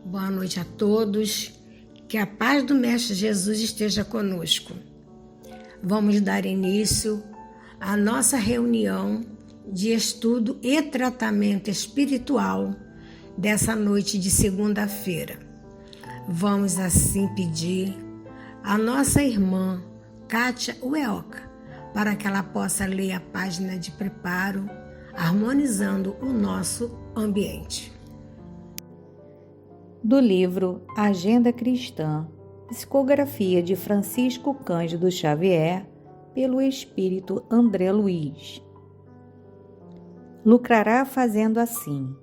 Boa noite a todos, que a paz do Mestre Jesus esteja conosco. Vamos dar início à nossa reunião de estudo e tratamento espiritual dessa noite de segunda-feira. Vamos assim pedir à nossa irmã Kátia Ueoka para que ela possa ler a página de preparo, harmonizando o nosso ambiente. Do livro Agenda Cristã, psicografia de Francisco Cândido Xavier, pelo Espírito André Luiz. Lucrará fazendo assim.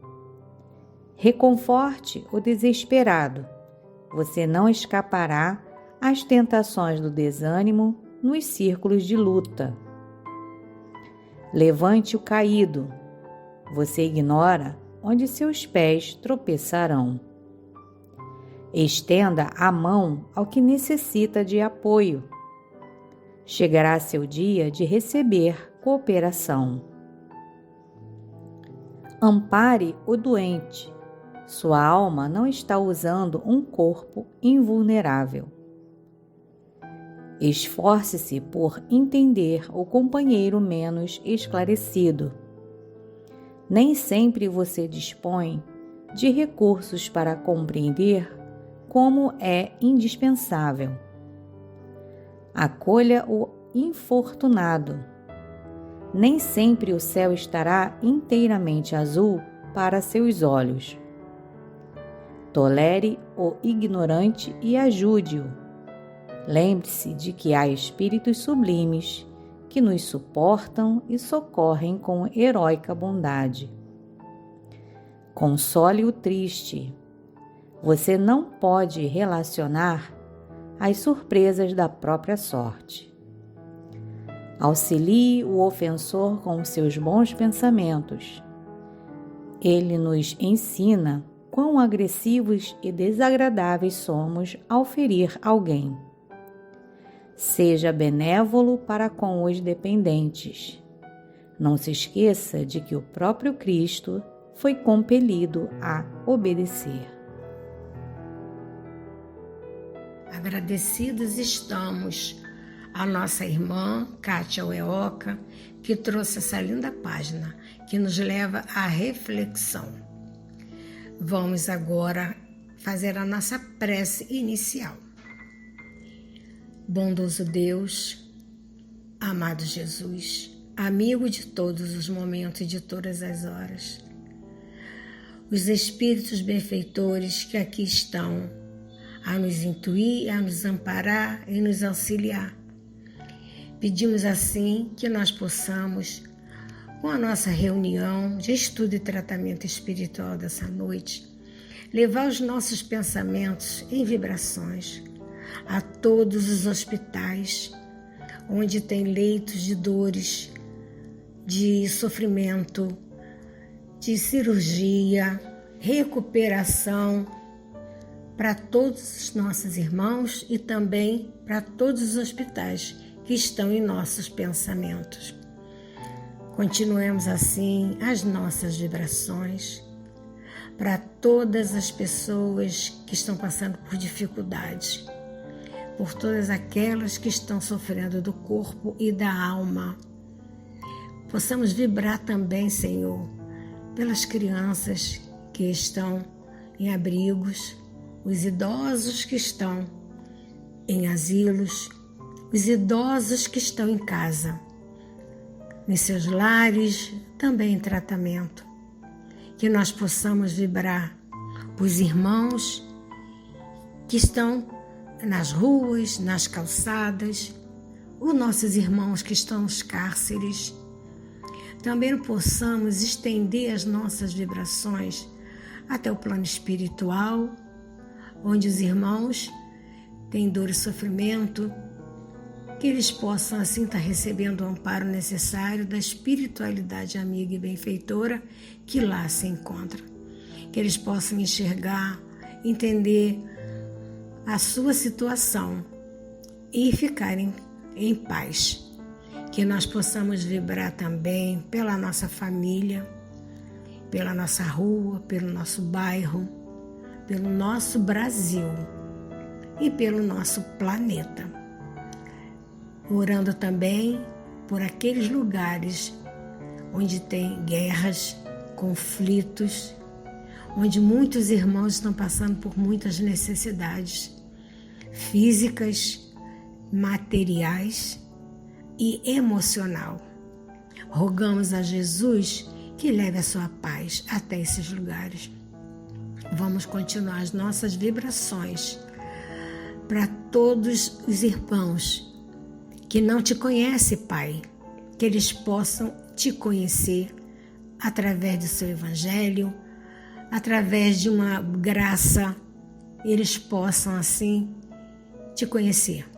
Reconforte o desesperado. Você não escapará às tentações do desânimo nos círculos de luta. Levante o caído. Você ignora onde seus pés tropeçarão. Estenda a mão ao que necessita de apoio. Chegará seu dia de receber cooperação. Ampare o doente. Sua alma não está usando um corpo invulnerável. Esforce-se por entender o companheiro menos esclarecido. Nem sempre você dispõe de recursos para compreender como é indispensável. Acolha o infortunado. Nem sempre o céu estará inteiramente azul para seus olhos. Tolere o ignorante e ajude-o. Lembre-se de que há espíritos sublimes que nos suportam e socorrem com heróica bondade. Console o triste. Você não pode relacionar as surpresas da própria sorte. Auxilie o ofensor com seus bons pensamentos. Ele nos ensina quão agressivos e desagradáveis somos ao ferir alguém. Seja benévolo para com os dependentes. Não se esqueça de que o próprio Cristo foi compelido a obedecer. Agradecidos estamos à nossa irmã Kátia Ueoka, que trouxe essa linda página que nos leva à reflexão. Vamos agora fazer a nossa prece inicial. Bondoso Deus, amado Jesus, amigo de todos os momentos e de todas as horas, os espíritos benfeitores que aqui estão a nos intuir, a nos amparar e nos auxiliar. Pedimos assim que nós possamos, com a nossa reunião de estudo e tratamento espiritual dessa noite, levar os nossos pensamentos em vibrações a todos os hospitais onde tem leitos de dores, de sofrimento, de cirurgia, recuperação, para todos os nossos irmãos e também para todos os hospitais que estão em nossos pensamentos. Continuemos assim as nossas vibrações para todas as pessoas que estão passando por dificuldades, por todas aquelas que estão sofrendo do corpo e da alma. Possamos vibrar também, Senhor, pelas crianças que estão em abrigos, os idosos que estão em asilos, os idosos que estão em casa, em seus lares, também em tratamento. Que nós possamos vibrar os irmãos que estão nas ruas, nas calçadas, os nossos irmãos que estão nos cárceres. Também possamos estender as nossas vibrações até o plano espiritual, onde os irmãos têm dor e sofrimento, que eles possam assim estar recebendo o amparo necessário da espiritualidade amiga e benfeitora que lá se encontra. Que eles possam enxergar, entender a sua situação e ficarem em paz. Que nós possamos vibrar também pela nossa família, pela nossa rua, pelo nosso bairro, pelo nosso Brasil e pelo nosso planeta. Orando também por aqueles lugares onde tem guerras, conflitos, onde muitos irmãos estão passando por muitas necessidades físicas, materiais e emocional. Rogamos a Jesus que leve a sua paz até esses lugares. Vamos continuar as nossas vibrações para todos os irmãos que não te conhecem, Pai, que eles possam te conhecer através do seu Evangelho, através de uma graça, eles possam assim te conhecer.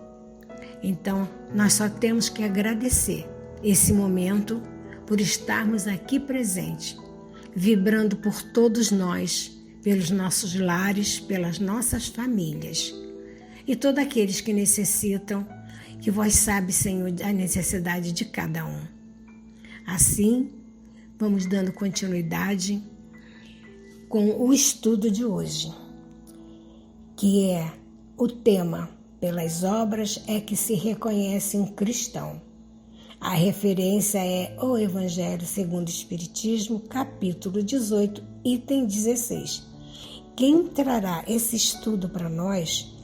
Então, nós só temos que agradecer esse momento por estarmos aqui presentes, vibrando por todos nós, pelos nossos lares, pelas nossas famílias e todos aqueles que necessitam, que vós sabes, Senhor, a necessidade de cada um. Assim, vamos dando continuidade com o estudo de hoje, que é o tema Pelas obras é que se reconhece um cristão. A referência é o Evangelho segundo o Espiritismo, capítulo 18, item 16. Quem trará esse estudo para nós,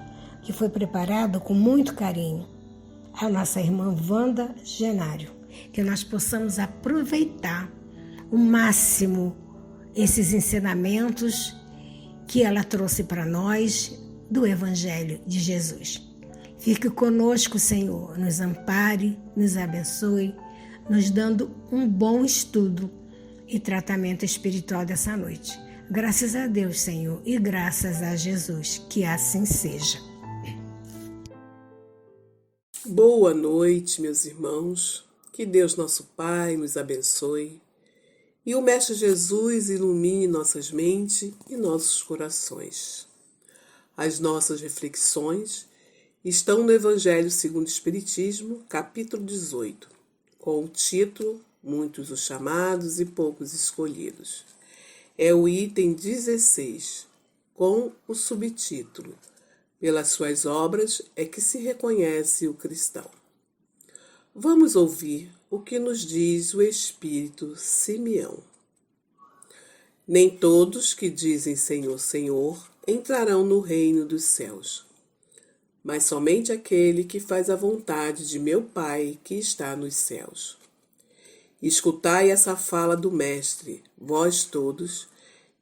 que foi preparado com muito carinho, é a nossa irmã Wanda Genário. Que nós possamos aproveitar o máximo esses ensinamentos que ela trouxe para nós do Evangelho de Jesus. Fique conosco, Senhor, nos ampare, nos abençoe, nos dando um bom estudo e tratamento espiritual dessa noite. Graças a Deus, Senhor, e graças a Jesus, que assim seja. Boa noite, meus irmãos. Que Deus, nosso Pai, nos abençoe e o Mestre Jesus ilumine nossas mentes e nossos corações. As nossas reflexões estão no Evangelho segundo o Espiritismo, capítulo 18, com o título Muitos os chamados e poucos escolhidos. É o item 16, com o subtítulo Pelas suas obras é que se reconhece o cristão. Vamos ouvir o que nos diz o Espírito Simeão. Nem todos que dizem Senhor, Senhor entrarão no reino dos céus, mas somente aquele que faz a vontade de meu Pai que está nos céus. Escutai essa fala do Mestre, vós todos,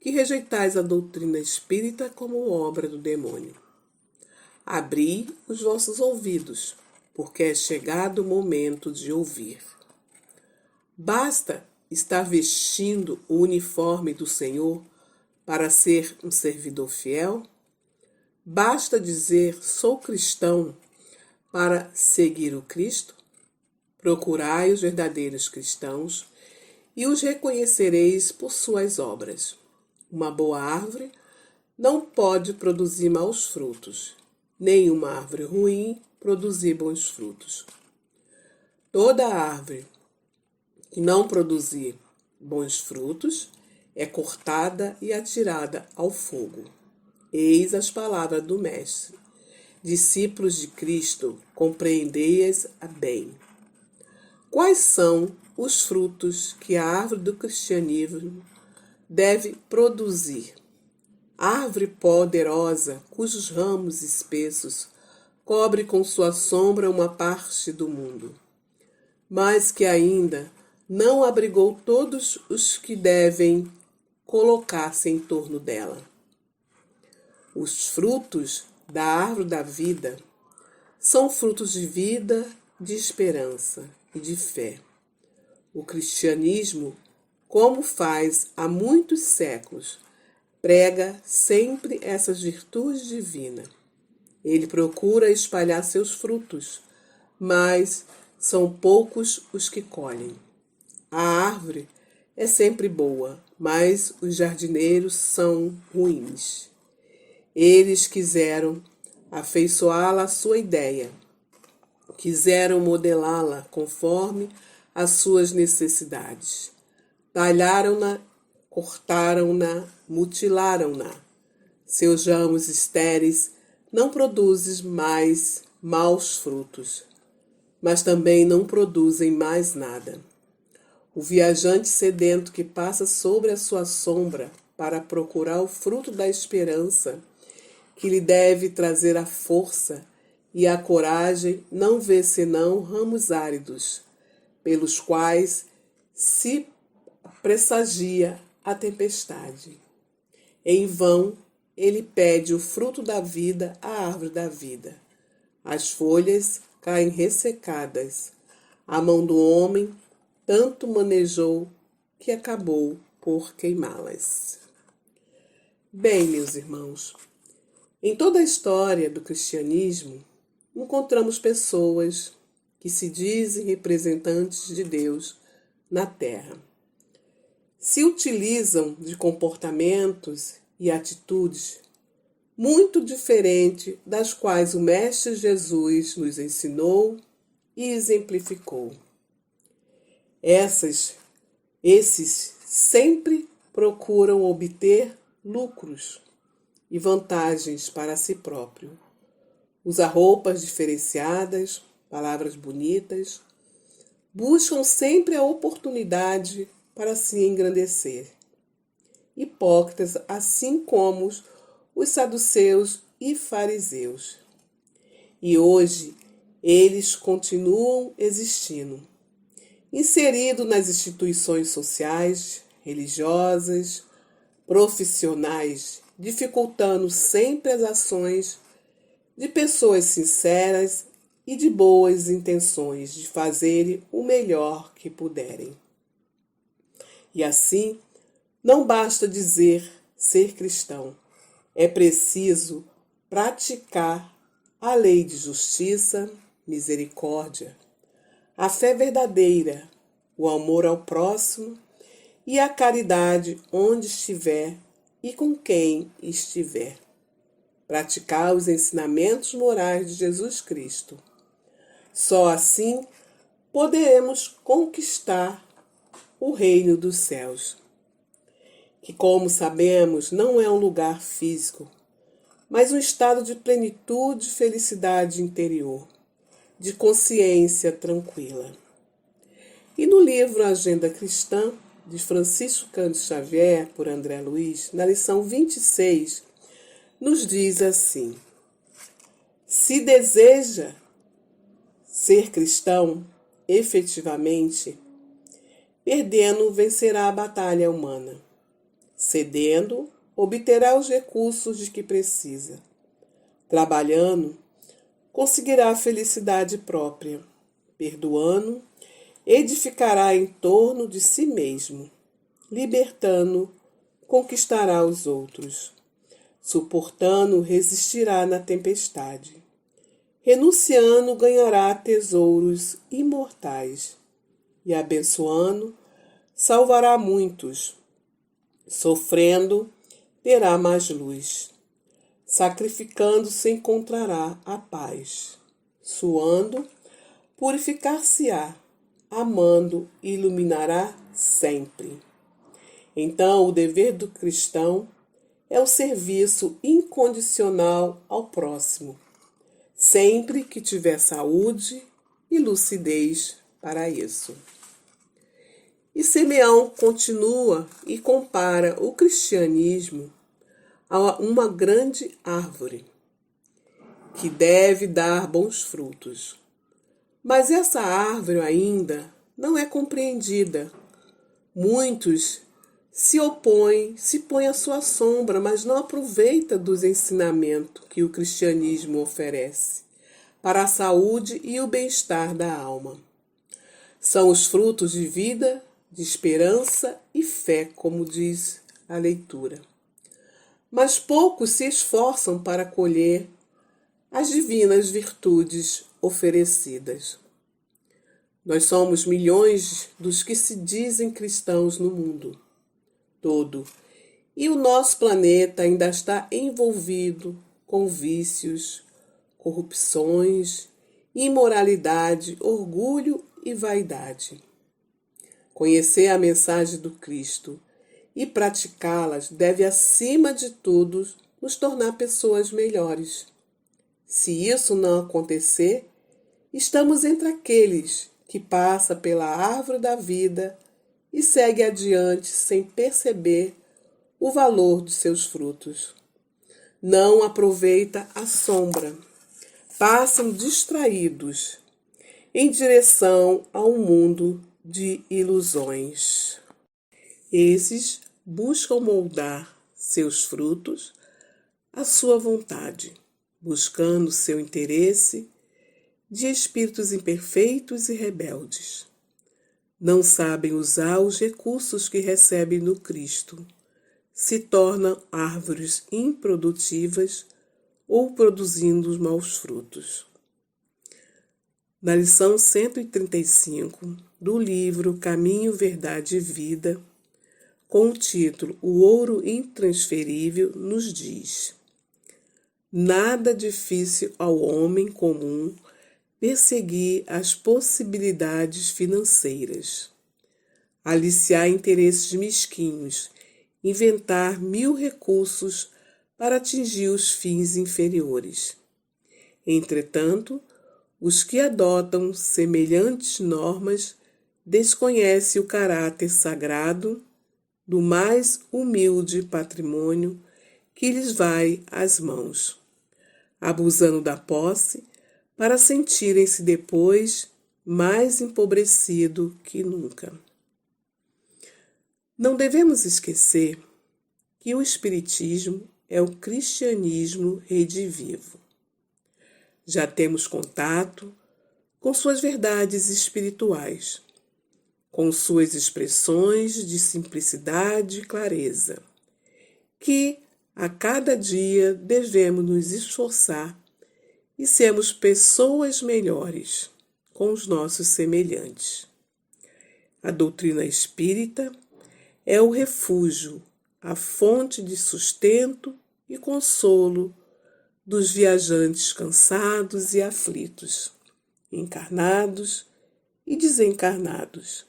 que rejeitais a doutrina espírita como obra do demônio. Abri os vossos ouvidos, porque é chegado o momento de ouvir. Basta estar vestindo o uniforme do Senhor para ser um servidor fiel? Basta dizer sou cristão para seguir o Cristo? Procurai os verdadeiros cristãos e os reconhecereis por suas obras. Uma boa árvore não pode produzir maus frutos, nem uma árvore ruim produzir bons frutos. Toda árvore que não produzir bons frutos é cortada e atirada ao fogo. Eis as palavras do Mestre. Discípulos de Cristo, compreendei-as bem. Quais são os frutos que a árvore do cristianismo deve produzir? Árvore poderosa, cujos ramos espessos cobre com sua sombra uma parte do mundo, mas que ainda não abrigou todos os que devem colocar-se em torno dela. Os frutos da árvore da vida são frutos de vida, de esperança e de fé. O cristianismo, como faz há muitos séculos, prega sempre essas virtudes divinas. Ele procura espalhar seus frutos, mas são poucos os que colhem. A árvore é sempre boa, mas os jardineiros são ruins. Eles quiseram afeiçoá-la à sua ideia, quiseram modelá-la conforme as suas necessidades. Talharam-na, cortaram-na, mutilaram-na, seus ramos estéreis não produzem mais maus frutos, mas também não produzem mais nada. O viajante sedento que passa sobre a sua sombra para procurar o fruto da esperança, que lhe deve trazer a força e a coragem, não vê senão ramos áridos, pelos quais se pressagia a tempestade. Em vão ele pede o fruto da vida à árvore da vida. As folhas caem ressecadas. A mão do homem tanto manejou que acabou por queimá-las. Bem, meus irmãos, em toda a história do cristianismo, encontramos pessoas que se dizem representantes de Deus na Terra. Se utilizam de comportamentos e atitudes muito diferentes das quais o Mestre Jesus nos ensinou e exemplificou. Esses sempre procuram obter lucros e vantagens para si próprio. Usa roupas diferenciadas, palavras bonitas, buscam sempre a oportunidade para se engrandecer. Hipócritas, assim como os saduceus e fariseus. E hoje eles continuam existindo, inseridos nas instituições sociais, religiosas, profissionais, dificultando sempre as ações de pessoas sinceras e de boas intenções de fazerem o melhor que puderem. E assim, não basta dizer ser cristão, é preciso praticar a lei de justiça, misericórdia, a fé verdadeira, o amor ao próximo e a caridade onde estiver e com quem estiver. Praticar os ensinamentos morais de Jesus Cristo. Só assim poderemos conquistar o reino dos céus, que, como sabemos, não é um lugar físico, mas um estado de plenitude e felicidade interior, de consciência tranquila. E no livro Agenda Cristã, de Francisco Cândido Xavier, por André Luiz, na lição 26, nos diz assim: se deseja ser cristão, efetivamente, perdendo, vencerá a batalha humana. Cedendo, obterá os recursos de que precisa. Trabalhando, conseguirá a felicidade própria. Perdoando, edificará em torno de si mesmo. Libertando, conquistará os outros. Suportando, resistirá na tempestade. Renunciando, ganhará tesouros imortais. E abençoando, salvará muitos. Sofrendo, terá mais luz. Sacrificando-se, encontrará a paz. Suando, purificar-se-á. Amando, iluminará sempre. Então, o dever do cristão é o serviço incondicional ao próximo, sempre que tiver saúde e lucidez para isso. E Simeão continua e compara o cristianismo a uma grande árvore que deve dar bons frutos. Mas essa árvore ainda não é compreendida. Muitos se opõem, se põem à sua sombra, mas não aproveitam dos ensinamentos que o cristianismo oferece para a saúde e o bem-estar da alma. São os frutos de vida, de esperança e fé, como diz a leitura. Mas poucos se esforçam para colher as divinas virtudes oferecidas. Nós somos milhões dos que se dizem cristãos no mundo todo, e o nosso planeta ainda está envolvido com vícios, corrupções, imoralidade, orgulho e vaidade. Conhecer a mensagem do Cristo e praticá-las deve, acima de tudo, nos tornar pessoas melhores. Se isso não acontecer, estamos entre aqueles que passam pela árvore da vida e seguem adiante sem perceber o valor de seus frutos. Não aproveita a sombra, passam distraídos em direção a um mundo de ilusões. Esses buscam moldar seus frutos à sua vontade, buscando seu interesse de espíritos imperfeitos e rebeldes. Não sabem usar os recursos que recebem no Cristo, se tornam árvores improdutivas ou produzindo maus frutos. Na lição 135 do livro Caminho, Verdade e Vida, com o título O Ouro Intransferível, nos diz: nada difícil ao homem comum perseguir as possibilidades financeiras, aliciar interesses mesquinhos, inventar 1000 recursos para atingir os fins inferiores. Entretanto, os que adotam semelhantes normas desconhecem o caráter sagrado do mais humilde patrimônio que lhes vai às mãos, abusando da posse para sentirem-se depois mais empobrecido que nunca. Não devemos esquecer que o Espiritismo é o cristianismo redivivo. Já temos contato com suas verdades espirituais, com suas expressões de simplicidade e clareza, que a cada dia devemos nos esforçar e sermos pessoas melhores com os nossos semelhantes. A doutrina espírita é o refúgio, a fonte de sustento e consolo dos viajantes cansados e aflitos, encarnados e desencarnados.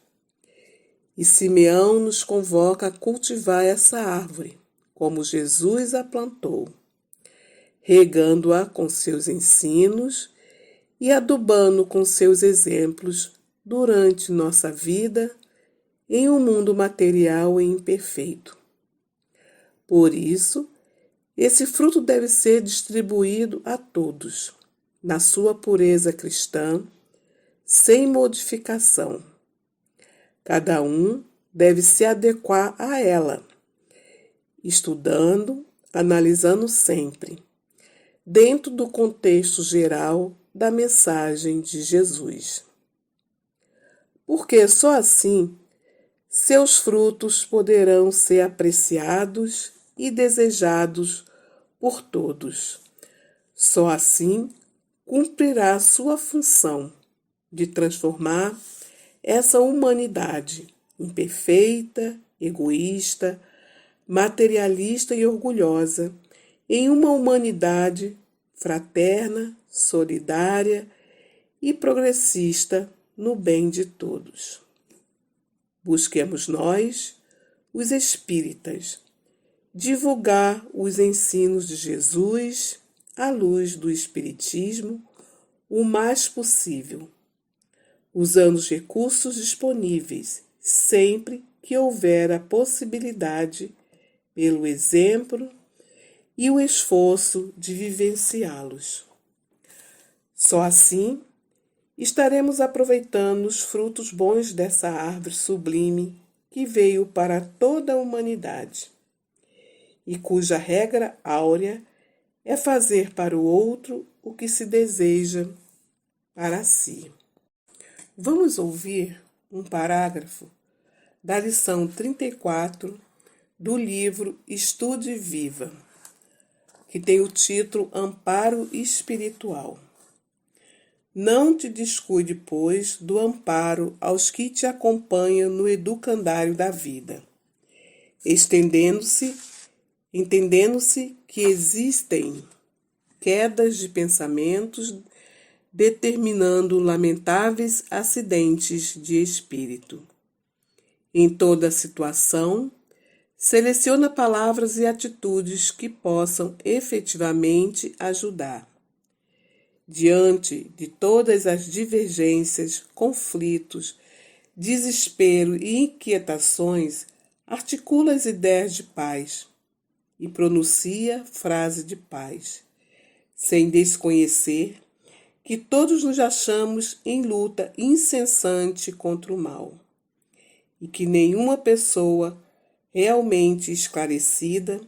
E Simeão nos convoca a cultivar essa árvore, como Jesus a plantou, regando-a com seus ensinos e adubando com seus exemplos durante nossa vida em um mundo material e imperfeito. Por isso, esse fruto deve ser distribuído a todos, na sua pureza cristã, sem modificação. Cada um deve se adequar a ela, estudando, analisando sempre, dentro do contexto geral da mensagem de Jesus. Porque só assim seus frutos poderão ser apreciados e desejados por todos. Só assim cumprirá sua função de transformar essa humanidade imperfeita, egoísta, materialista e orgulhosa em uma humanidade fraterna, solidária e progressista no bem de todos. Busquemos nós, os espíritas, divulgar os ensinos de Jesus à luz do Espiritismo o mais possível, usando os recursos disponíveis, sempre que houver a possibilidade, pelo exemplo e o esforço de vivenciá-los. Só assim estaremos aproveitando os frutos bons dessa árvore sublime que veio para toda a humanidade e cuja regra áurea é fazer para o outro o que se deseja para si. Vamos ouvir um parágrafo da lição 34 do livro Estude Viva, que tem o título Amparo Espiritual. Não te descuide, pois, do amparo aos que te acompanham no educandário da vida, entendendo-se que existem quedas de pensamentos determinando lamentáveis acidentes de espírito. Em toda situação, Seleciona palavras e atitudes que possam efetivamente ajudar. Diante de todas as divergências, conflitos, desespero e inquietações, articula as ideias de paz e pronuncia frase de paz, sem desconhecer que todos nos achamos em luta incessante contra o mal e que nenhuma pessoa realmente esclarecida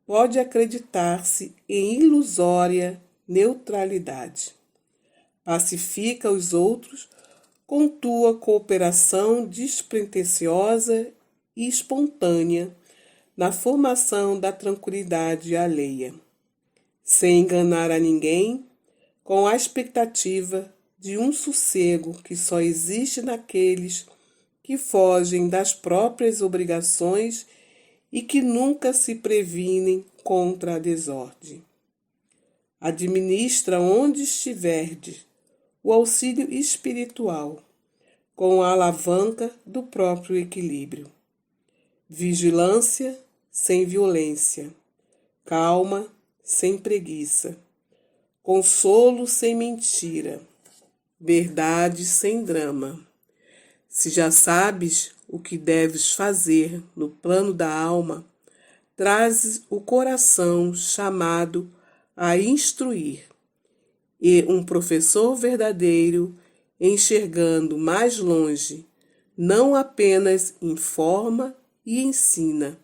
pode acreditar-se em ilusória neutralidade. Pacifica os outros com tua cooperação despretensiosa e espontânea na formação da tranquilidade alheia, sem enganar a ninguém, com a expectativa de um sossego que só existe naqueles que fogem das próprias obrigações e que nunca se previnem contra a desordem. Administra onde estiverdes o auxílio espiritual, com a alavanca do próprio equilíbrio. Vigilância sem violência, calma sem preguiça, consolo sem mentira, verdade sem drama. Se já sabes o que deves fazer no plano da alma, trazes o coração chamado a instruir, e um professor verdadeiro, enxergando mais longe, não apenas informa e ensina,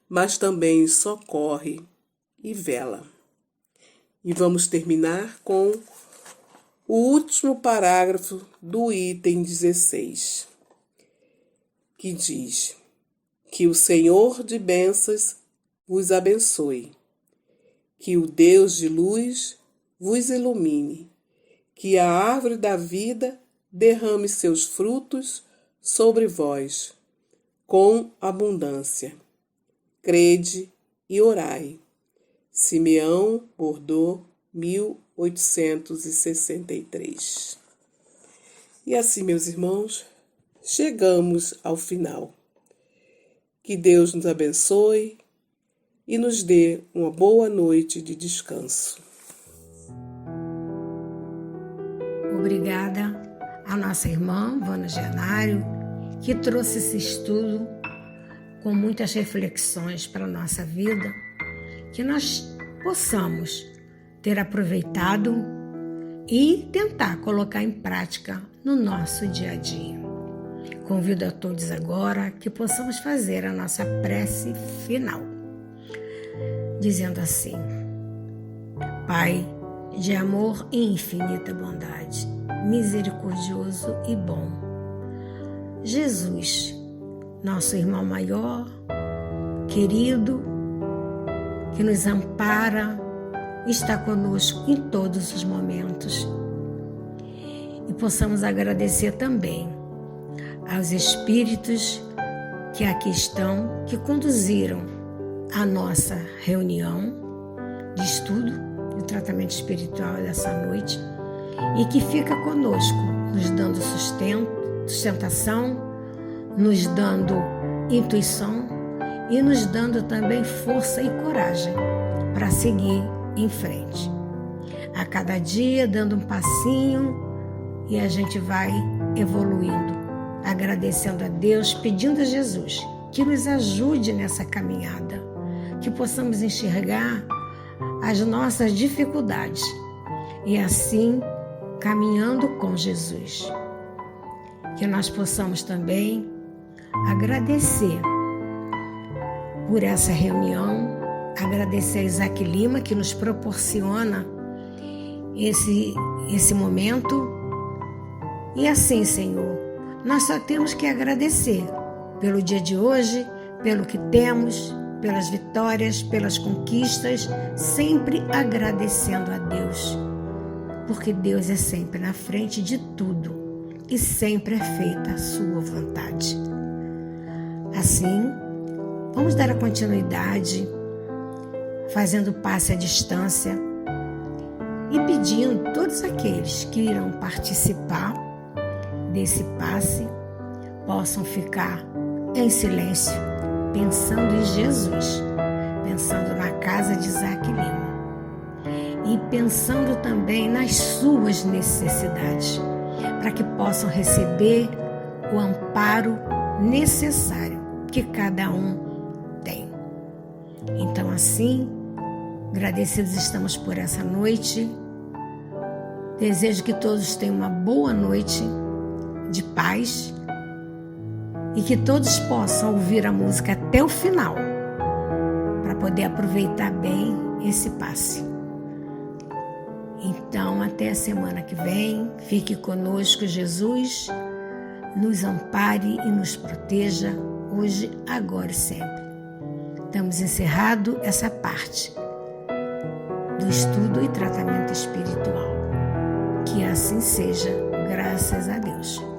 mas também socorre e vela. E vamos terminar com o último parágrafo do item 16, que diz: que o Senhor de bênçãos vos abençoe, que o Deus de luz vos ilumine, que a árvore da vida derrame seus frutos sobre vós, com abundância. Crede e orai. Simeão Bordeaux, 1863. E assim, meus irmãos, chegamos ao final. Que Deus nos abençoe e nos dê uma boa noite de descanso. Obrigada à nossa irmã, Vana Genário, que trouxe esse estudo com muitas reflexões para a nossa vida, que nós possamos ter aproveitado e tentar colocar em prática no nosso dia a dia. Convido a todos agora que possamos fazer a nossa prece final, dizendo assim: Pai de amor e infinita bondade, misericordioso e bom, Jesus, nosso irmão maior, querido, que nos ampara, está conosco em todos os momentos. E possamos agradecer também aos espíritos que aqui estão, que conduziram a nossa reunião de estudo do tratamento espiritual dessa noite e que fica conosco, nos dando sustentação, nos dando intuição e nos dando também força e coragem para seguir em frente. A cada dia dando um passinho e a gente vai evoluindo, agradecendo a Deus, pedindo a Jesus que nos ajude nessa caminhada, que possamos enxergar as nossas dificuldades e assim caminhando com Jesus. Que nós possamos também agradecer por essa reunião, agradecer a Isaac Lima que nos proporciona esse momento. E assim, Senhor, nós só temos que agradecer pelo dia de hoje, pelo que temos, pelas vitórias, pelas conquistas, sempre agradecendo a Deus, porque Deus é sempre na frente de tudo e sempre é feita a sua vontade. Assim, vamos dar a continuidade, fazendo passe à distância e pedindo a todos aqueles que irão participar desse passe possam ficar em silêncio, pensando em Jesus, pensando na casa de Isaac Lima e pensando também nas suas necessidades, para que possam receber o amparo necessário que cada um tem. Então, assim, agradecidos estamos por essa noite. Desejo que todos tenham uma boa noite de paz e que todos possam ouvir a música até o final para poder aproveitar bem esse passe. Então, até a semana que vem, fique conosco, Jesus nos ampare e nos proteja hoje, agora e sempre. Estamos encerrado essa parte do estudo e tratamento espiritual. Que assim seja, graças a Deus.